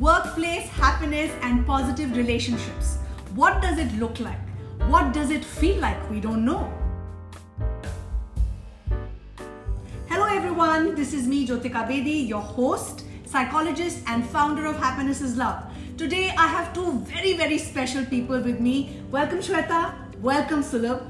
Workplace happiness and positive relationships. What does it look like? What does it feel like? We don't know. Hello everyone, this is me Jyotika Bedi, your host, psychologist and founder of Happiness is Love. Today I have two very special people with me. Welcome Shweta, welcome Sulabh.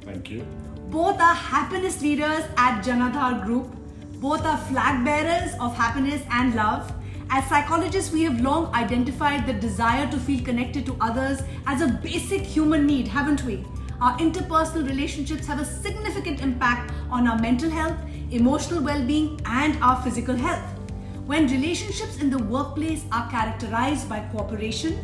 Thank you. Both are happiness leaders at Janadhar Group. Both are flag bearers of happiness and love. As psychologists, we have long identified the desire to feel connected to others as a basic human need, haven't we? Our interpersonal relationships have a significant impact on our mental health, emotional well-being, and our physical health. When relationships in the workplace are characterized by cooperation,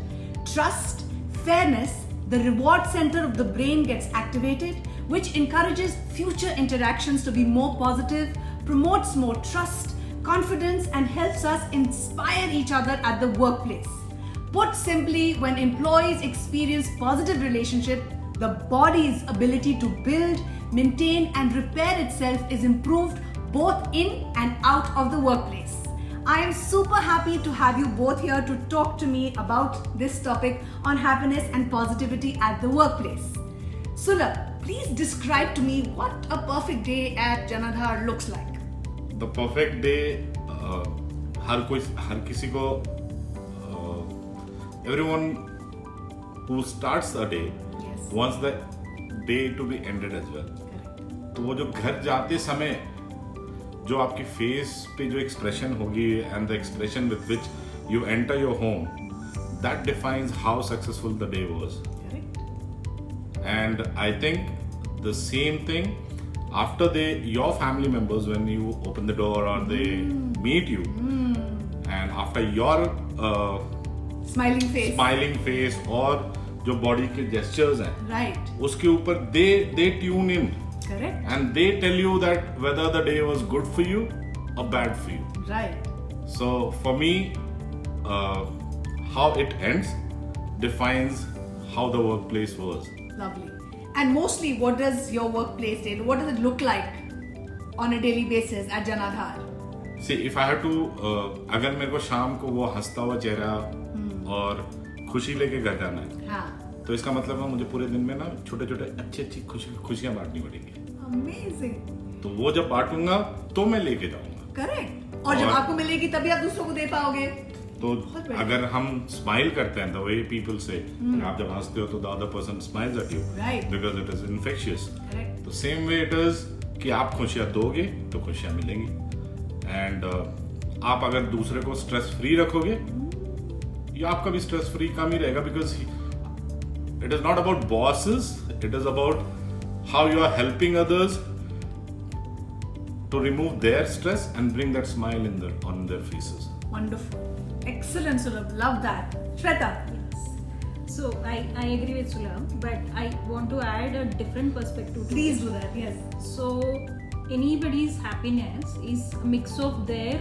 trust, fairness, the reward center of the brain gets activated, which encourages future interactions to be more positive, promotes more trust, confidence, and helps us inspire each other at the workplace. Put simply, when employees experience positive relationship, the body's ability to build, maintain, and repair itself is improved both in and out of the workplace. I am super happy to have you both here to talk to me about this topic on happiness and positivity at the workplace. Sulabh, please describe to me what a perfect day at Janadhar looks like. The perfect day, हर किसी को, everyone who starts a day wants the day to be ended as well. तो वो जो घर जाते समय जो आपकी फेस पे जो एक्सप्रेशन होगी and the expression with which you enter your home, that defines how successful the day was. And I think the same thing after your family members, when you open the door or they meet you, and after your smiling face और जो body के gestures हैं, right, उसके ऊपर they tune in, correct, and they tell you that whether the day was good for you or bad for you. Right. So for me, how it ends defines how the workplace was. Lovely. And mostly, what does your workplace do? What does it look like on a daily basis at Janadhar? See, if I have to, अगर मेरे को शाम को वो हंसता हुआ चेहरा और खुशी लेके घर जाना है, हाँ, तो इसका मतलब है मुझे पूरे दिन में ना छोटे-छोटे अच्छी खुशियाँ बांटनी पड़ेंगी. Amazing. तो वो जब बांटूंगा तो मैं लेके जाऊंगा. Correct. और जब आपको मिलेगी तभी आप दूसरों को दे पाओगे. तो अगर हम स्माइल करते हैं, the way people say, आप जब हंसते हो तो the other person smiles at you, right, because it is infectious. Correct. तो same way it is कि आप खुशियाँ दोगे तो खुशियाँ मिलेंगी. And आप अगर दूसरे को स्ट्रेस फ्री रखोगे, या आपका भी स्ट्रेस फ्री काम ही रहेगा, because it is not about bosses, it is about how you are helping others to remove their stress and bring that smile on their faces. Wonderful. Excellent, Sulabh. Love that. Shweta. Yes. So I agree with Sulabh, but I want to add a different perspective to Please it. do that. Yes. So anybody's happiness is a mix of their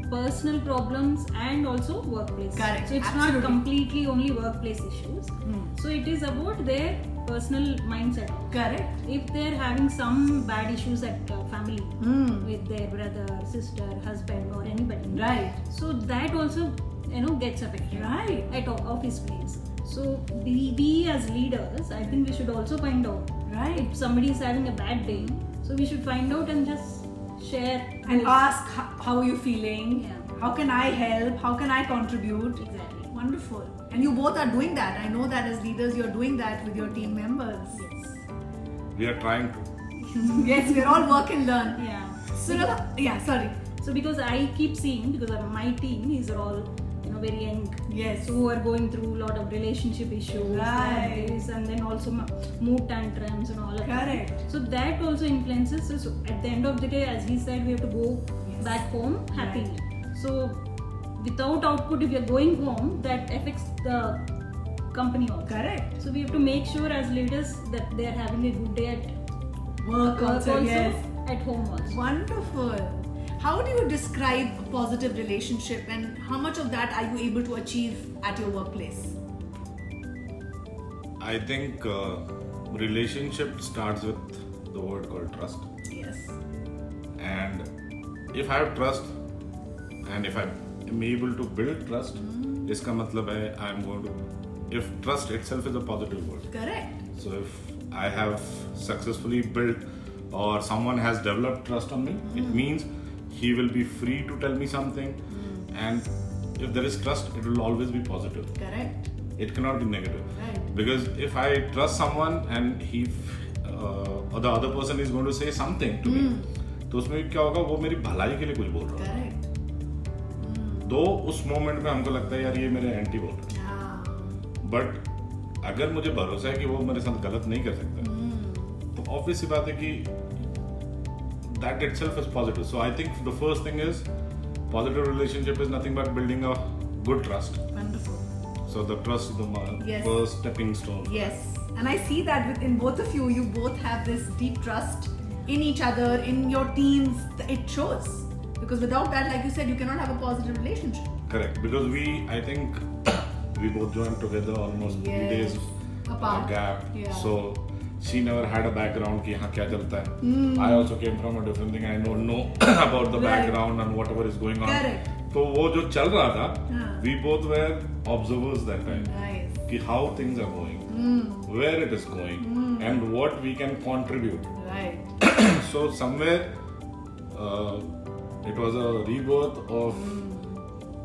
personal problems and also workplace. Correct. So it's Absolutely. not completely only workplace issues. So it is about their personal mindset. Correct. If they're having some bad issues at family with their brother, sister, husband, or anybody, Right. so that also gets affected, Right. at office place. So we as leaders, I think we should also find out, Right. if somebody is having a bad day, so we should find out and just share And those. ask, how are you feeling? Yeah. How can I help? How can I contribute? Exactly. Wonderful. And you both are doing that. I know that as leaders, you're doing that with your team members. Yes. We are trying to. Yes, we're all work and learn. Yeah. Sulabh, yeah, sorry. So because I keep seeing, because my team is all very young, Yes. who are going through a lot of relationship issues, Right. and then also mood tantrums and all of Correct. that. So that also influences. So at the end of the day, as he said, we have to go back home happily. So without output, if you're going home, that affects the company also. Correct. So we have to make sure as leaders that they are having a good day at Work also, yes. at home also. Wonderful. How do you describe a positive relationship and how much of that are you able to achieve at your workplace? I think relationship starts with the word called trust. Yes. And if I have trust and if I am able to build trust, इसका मतलब है I am going to, if trust itself is a positive word. Correct. So if I have successfully built or someone has developed trust on me, it means he will be free to tell me something, and if there is trust, it will always be positive. Correct. It cannot be negative. Right. Because if I trust someone and he or the other person is going to say something to me, तो उसमें क्या होगा, वो मेरी भलाई के लिए कुछ बोल रहा है. Correct. तो उस मोमेंट में हमको लगता है यार ये मेरे एंटी बोल रहा है. बट अगर मुझे भरोसा है कि वो मेरे साथ गलत नहीं कर सकता, तो ऑब्वियस सी बात है कि that itself is positive. So I think the first thing is positive relationship is nothing but building a good trust. Wonderful. So the trust is the Yes. first stepping stone. Yes. And I see that within both of you, you both have this deep trust in each other, in your teams. It shows. Because without that, like you said, you cannot have a positive relationship. Correct. Because I think we both joined together almost 3 days apart. Gap. Yeah. So she never had a background कि हाँ क्या चलता है. I also came from a different thing. I don't know about the background and whatever is going on. Correct. तो वो जो चल रहा था, we both were observers that time. Nice. कि how things are going, where it is going, and what we can contribute. Right. So somewhere it was a rebirth of,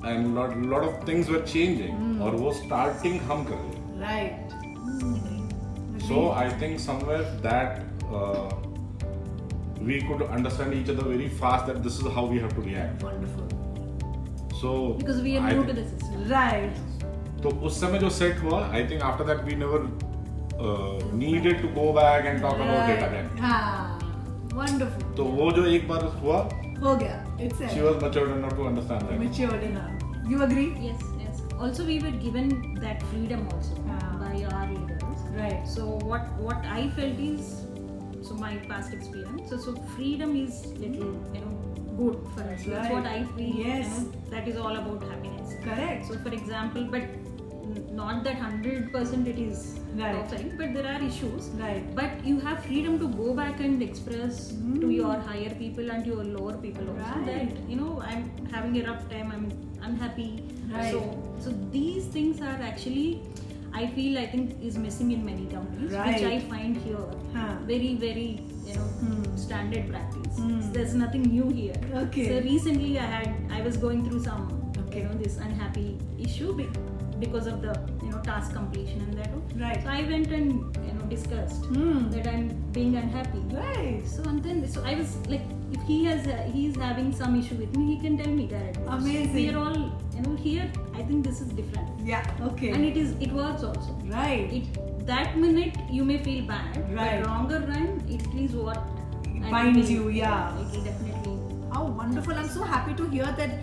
and lot of things were changing. और वो starting हम कर रहे हैं. Right. So I think somewhere that we could understand each other very fast that this is how we have to react. Wonderful. So Because we are I new to think- the system. Right. तो उस समय जो set हुआ, I think after that we never needed to go back and talk about it again. हाँ. Wonderful. तो वो जो एक बार हुआ, हो गया. It's she was matured enough to understand that. matured enough. You agree? Yes, yes. Also, we were given that freedom also Ah. by our leaders. Right. So what I felt is, so my past experience. So freedom is little, good for us. That's Right. what I feel. Yes. That is all about happiness. Correct. So for example, but not that 100% it is Right. perfect, but there are issues. Right. But you have freedom to go back and express to your higher people and your lower people also Right. that I'm having a rough time, I'm unhappy. Right. So these things are actually, I think is missing in many companies, Right. which I find here Huh. very very standard practice. There's nothing new here. Okay. So recently I was going through some Okay. this unhappy issue because of the task completion and that. Right. So I went and discussed that I'm being unhappy. Right. So I was like, if he's having some issue with me, he can tell me directly. Amazing. We are all here. I think this is different, Yeah. Okay. and it works also. Right. That minute you may feel bad, Right. but longer run it is what I Binds think you, yeah. It will definitely. How wonderful. I'm so happy to hear that.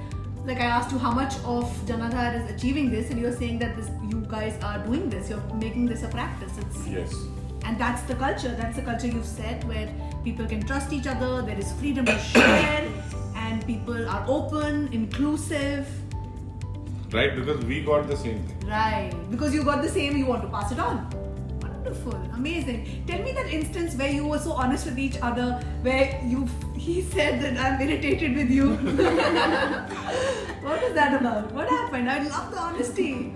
Like I asked you how much of Janadhar is achieving this, and you're saying that you guys are doing this. You're making this a practice. Yes. And that's the culture. That's the culture you've set, where people can trust each other. There is freedom to share, and people are open, inclusive. Right, because we got the same thing. Right. Because you got the same, you want to pass it on. Wonderful. Amazing. Tell me that instance where you were so honest with each other, where he said that I'm irritated with you. What is that about? What happened? I love the honesty.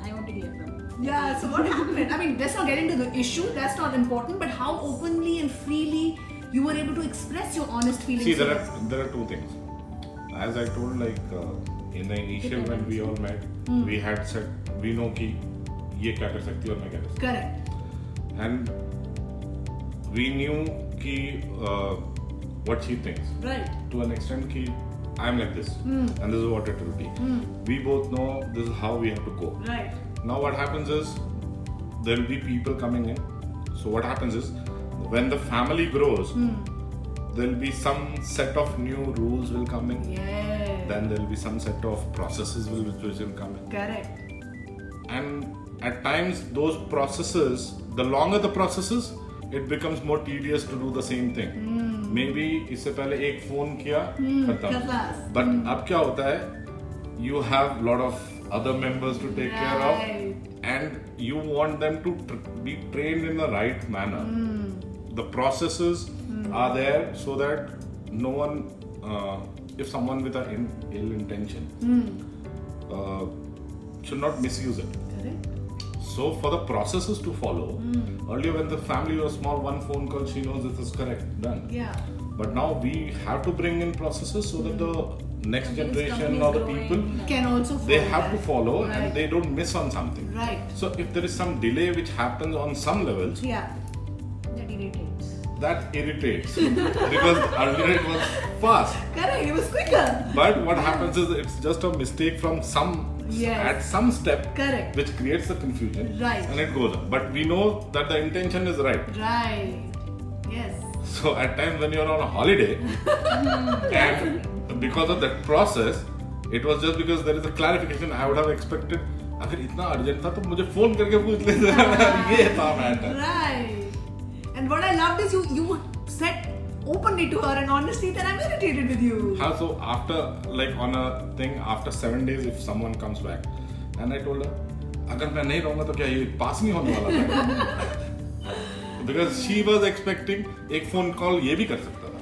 I want to hear from you. Yeah, so what happened? I mean, let's not get into the issue, that's not important, but how openly and freely you were able to express your honest feelings. See, to there us. are two things. As I told, in the initial when we all met, we had said we know कि ये क्या कर सकती है और मैं क्या कर सकती Correct. हूँ. And we knew कि what she thinks. Right. To an extent कि I'm like this and this is what it will be. We both know this is how we have to go. Right. Now what happens is there will be people coming in. So what happens is when the family grows, there will be some set of new rules will come in. Yeah. Then there will be some set of processes which will come in. Correct. And at times those processes, the longer the processes, it becomes more tedious to do the same thing. Maybe इससे पहले एक phone किया खत्म. But अब क्या होता है? You have lot of other members to take care of, and you want them to be trained in the right manner. The processes are there so that no one if someone with an ill intention should not misuse it. Correct. So for the processes to follow, earlier when the family was small, one phone call, she knows this is correct, done. Yeah. But now we have to bring in processes so that the next generation or the people Can also follow. they have to follow Right. and they don't miss on something. Right. So if there is some delay which happens on some levels, Yeah. That irritates. that irritates because earlier it was fast. Correct. It was quicker. But what happens is it's just a mistake from some at some step Correct. which creates the confusion. Right. And it goes on. But we know that the intention is right. Right. Yes. So at times when you're on a holiday and because of that process, it was just because there is a clarification. I would have expected अगर इतना urgent था तो मुझे phone करके पूछ लेते ये था matter. Right. And what I loved is you said openly to her and honestly that I'm irritated with you. How so after like on a thing after 7 days if someone comes back and I told her अगर मैं नहीं रहूँगा तो क्या ये पास नहीं होने वाला था? Because she was expecting एक phone call ये भी कर सकता था.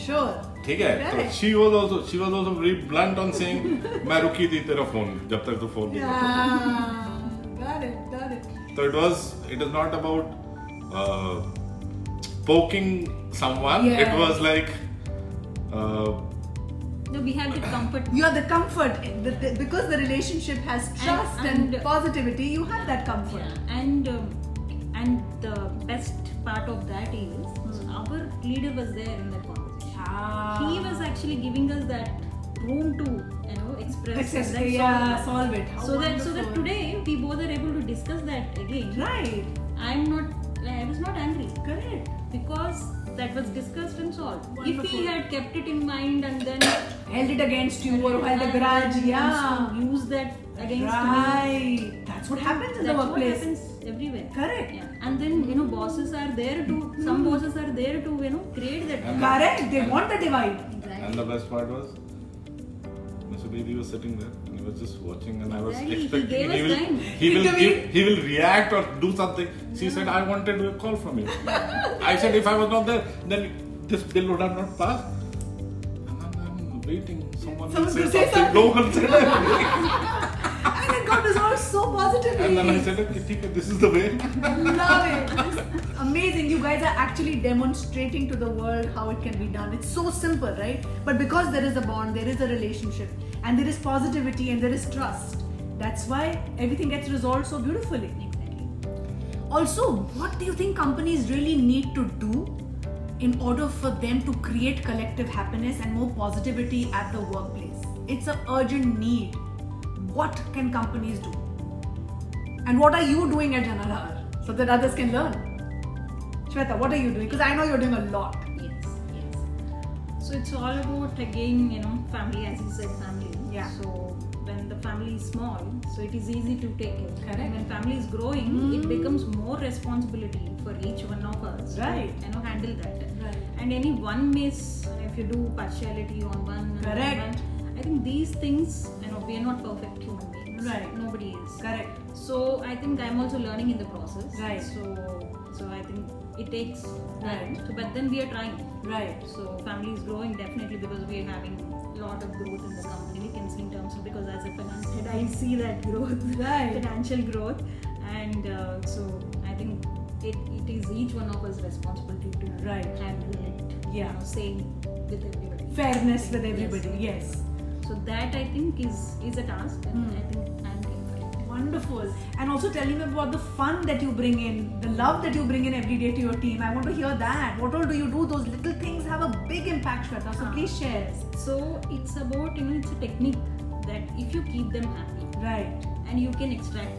Sure. ठीक है तो she was also very blunt on saying मैं रुकी थी तेरा phone जब तक तो phone नहीं Got it. So it is not about poking someone. Yes. It was like No, we have the comfort. You are the comfort because the relationship has trust and positivity. You have that comfort. Yeah, and the best part of that is our leader was there in that conversation. He was actually giving us that room to express and solve it. So that today we both are able to discuss that again. Right. I was not angry Correct. because that was discussed and solved. Wonderful. If he had kept it in mind and then Held it against you or held a grudge, use that against me. Right. That's what happens in the That's workplace. what happens everywhere. Correct. Yeah. And then bosses are there to some bosses are there to create that. Correct. They want the divide. Exactly. and the best part was Mr. Bedi was sitting there and he was just watching and I was Exactly. He expecting gave us time. he will react or do something. She said I wanted a call from you. I said if I was not there then this bill would have not passed. And I'm waiting. Someone will say something. No one said anything. And it got resolved so positively. And then I said, okay, ठीक है, this is the way. Love it. It's amazing. You guys are actually demonstrating to the world how it can be done. It's so simple, right? But because there is a bond, there is a relationship, and there is positivity and there is trust, that's why everything gets resolved so beautifully. Exactly. Also, what do you think companies really need to do in order for them to create collective happiness and more positivity at the workplace? It's an urgent need. What can companies do? And what are you doing at Janadhar so that others can learn? Shweta, what are you doing? Because I know you're doing a lot. Yes. So it's all about again, family, as you said, family. Yeah. So when the family is small, so it is easy to take it. Correct. And when family is growing, it becomes more responsibility for each one of us. Right. To, handle that. Right. And any one miss, if you do partiality on one, Correct. I think these things, we are not perfect human beings. Right. Nobody is. Correct. So I think I'm also learning in the process. Right. So I think it takes Right. time. So, but then we are trying. Right. So family is growing definitely because we are having a lot of growth in the company. We can see in terms of because as a finance head, I see that growth, Right. financial growth, and so I think it is each one of us responsibility to Right. handle it. Yeah. Same with everybody. Fairness with everybody. Yes. So that I think is a task, and I think I'm getting for it. Wonderful. And also tell me about the fun that you bring in, the love that you bring in every day to your team. I want to hear that. What all do you do? Those little things have a big impact, Shweta. So please share. So it's about it's a technique that if you keep them happy, Right. and you can extract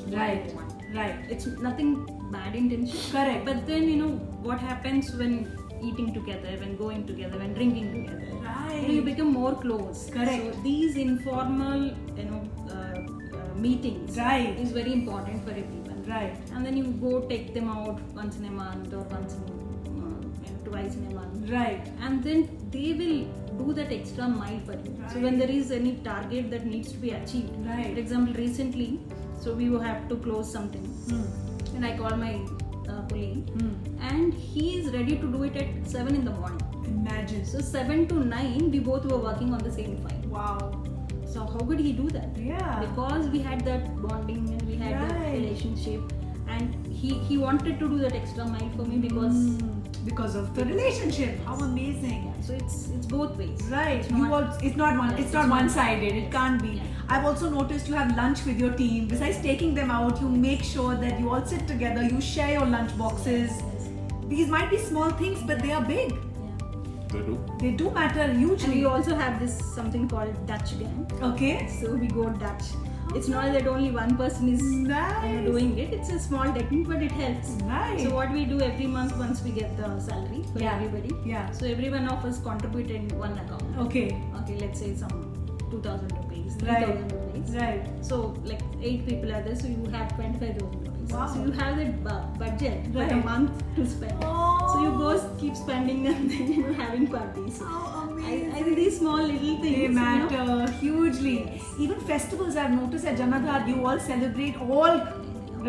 what Right. you want. Right. It's nothing bad intention. Correct. But then what happens when eating together, when going together, when drinking together. Right. You become more close. Correct. So these informal meetings Right. is very important for everyone. Right. And then you go take them out once in a month or once in twice in a month. Right. And then they will do that extra mile for you. So Right. when there is any target that needs to be achieved, Right. for example, recently, so we will have to close something, and I call my colleague, and he is ready to do it at 7 in the morning. Imagine. So 7 to 9, we both were working on the same file. Wow. So how could he do that? Yeah. Because we had that bonding and we had that Right. relationship, and he wanted to do that extra mile for me Because of the relationship. How amazing. Yeah, so it's both ways. Right. It's You not- all, it's not one. Yes, it's not one-sided. It can't be. Yeah. I've also noticed you have lunch with your team. Besides taking them out, you make sure that you all sit together. You share your lunch boxes. Yes. These might be small things, but they are big. Yeah. They do. They do matter And hugely. we also have this something called Dutch gang. Okay. So we go Dutch. It's not that only one person is Nice. doing it. It's a small technique, but it helps. Right. So what we do every month once we get the salary for Yeah. everybody. Yeah. So every one of us contribute in one account. Okay. Okay, let's say some 2,000 rupees, Right. 3,000 rupees. Right. So like 8 people are there, so you have 25,000 rupees. Wow. So you have that budget for a Right. month to spend. Oh. So you go keep spending and then you're having parties. How I amazing. think these small little things. They you know, matter hugely. Yes. Even festivals, I've noticed at Janadhar, you all celebrate all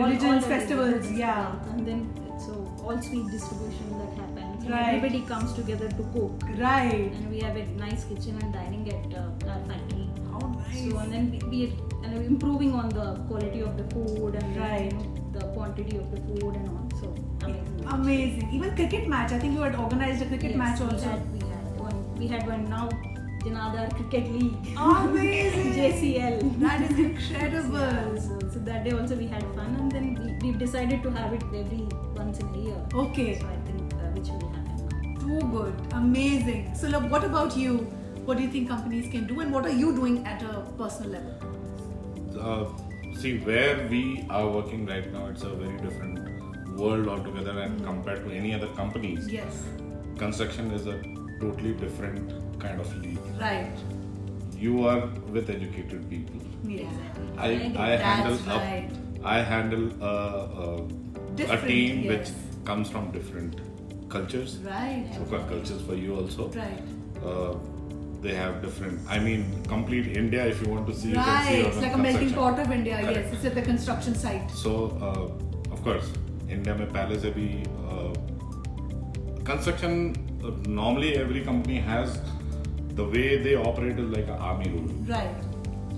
religions, all the festivals. religions, Yeah. And then so all sweet distribution that happens. And Right. everybody comes together to cook. Right. And we have a nice kitchen and dining at our factory. How nice. So and then we are improving on the quality of the food and Right. the quantity of the food and all. So amazing. Amazing. Even cricket match. I think you had organized a cricket Yes, match also. We had one now. Janadhar Cricket League. Amazing. JCL. That is incredible. So that day also we had fun, and then we've decided to have it every once in a year. Okay. So I think which will happen now. Too good. Amazing. So, look, what about you? What do you think companies can do, and what are you doing at a personal level? See, where we are working right now, it's a very different world altogether, and compared to any other companies, Yes. construction is a totally different kind of league. Right. You are with educated people. Yeah. I That's handle right. I handle a Different, team yes. which comes from different cultures. Right. So got cultures for you also. Right. They have different. I mean, complete India. If you want to see, you can see Right. on It's the like a melting construction. pot of India. Correct. Yes. It's at the construction site. So, of course, India में पहले से भी construction. Normally, every company has the way they operate is like an army rule. Right.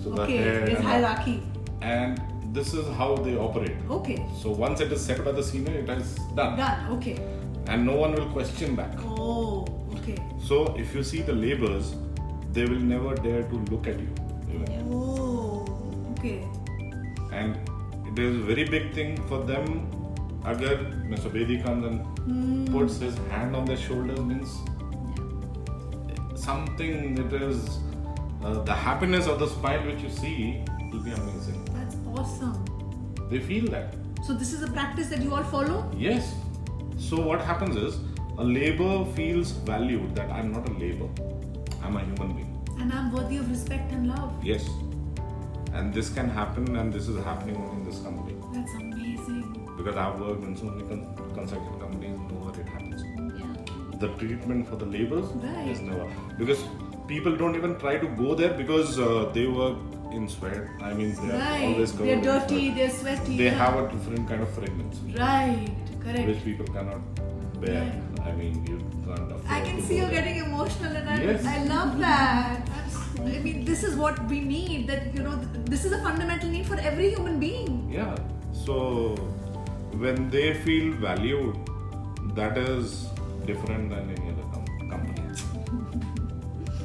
So the Okay. head There's and hierarchy. and this is how they operate. Okay. So once it is set by the senior, it is done, Done. Okay. and no one will question back. Oh. Okay. So if you see the laborers, they will never dare to look at you. Even. Oh. Okay. And it is a very big thing for them. Agar Mr. Bedi comes and puts his hand on their shoulders, means something. It is the happiness of the smile which you see will be amazing. That's awesome. They feel that. So this is a practice that you all follow? Yes. So what happens is a labor feels valued that I'm not a labor. I'm a human being. And I'm worthy of respect and love. Yes. And this can happen, and this is happening only in this company. That's amazing. Because I've worked in so many construction companies, nowhere it happens. Yeah. The treatment for the laborers Right. is never. Because people don't even try to go there because they work in sweat. I mean, they are always covered They're in dirty, sweat. they're sweaty. They yeah. have a different kind of fragrance, Right. Correct. which people cannot bear. Right. I mean, you can't afford I can to see go you're there. getting emotional, and Yes. I love that. I mean, this is what we need. That this is a fundamental need for every human being. Yeah. So when they feel valued, that is different than any other company.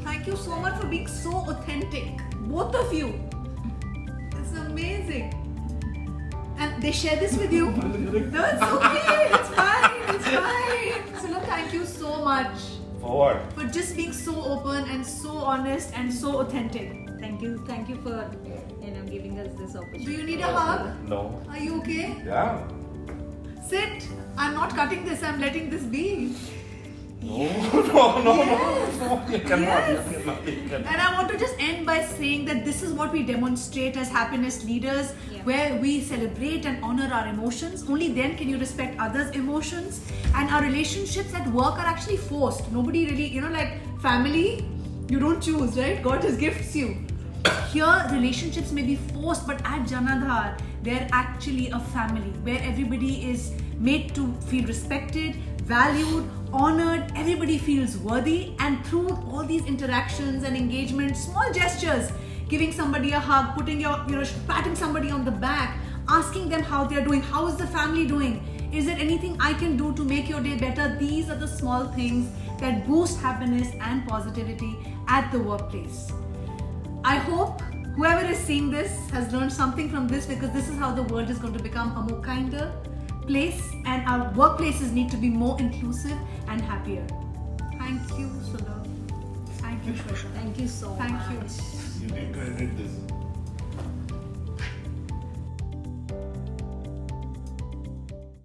Thank you so much for being so authentic, both of you. It's amazing. And they share this with you. No, it's okay. It's fine. It's fine. So, look, thank you so much For what? for just being so open and so honest and so authentic. Thank you for giving us this opportunity. Do you need a hug? No. Are you okay? Yeah. Sit. I'm not cutting this. I'm letting this be. No. You cannot. Yes. You cannot. And I want to just end by saying that this is what we demonstrate as happiness leaders, Yeah. where we celebrate and honor our emotions. Only then can you respect others' emotions. And our relationships at work are actually forced. Nobody really, like family, you don't choose, right? God just gifts you. Here, relationships may be forced, but at Janadhar, they're actually a family where everybody is made to feel respected, valued, honored, everybody feels worthy, and through all these interactions and engagements, small gestures, giving somebody a hug, patting somebody on the back, asking them how they're doing, how is the family doing, is there anything I can do to make your day better? These are the small things that boost happiness and positivity at the workplace. I hope whoever is seeing this has learned something from this, because this is how the world is going to become a more kinder place, and our workplaces need to be more inclusive and happier. Thank you, Sudha. Thank you, Shweta. Thank you so much. Thank you. You need to edit this.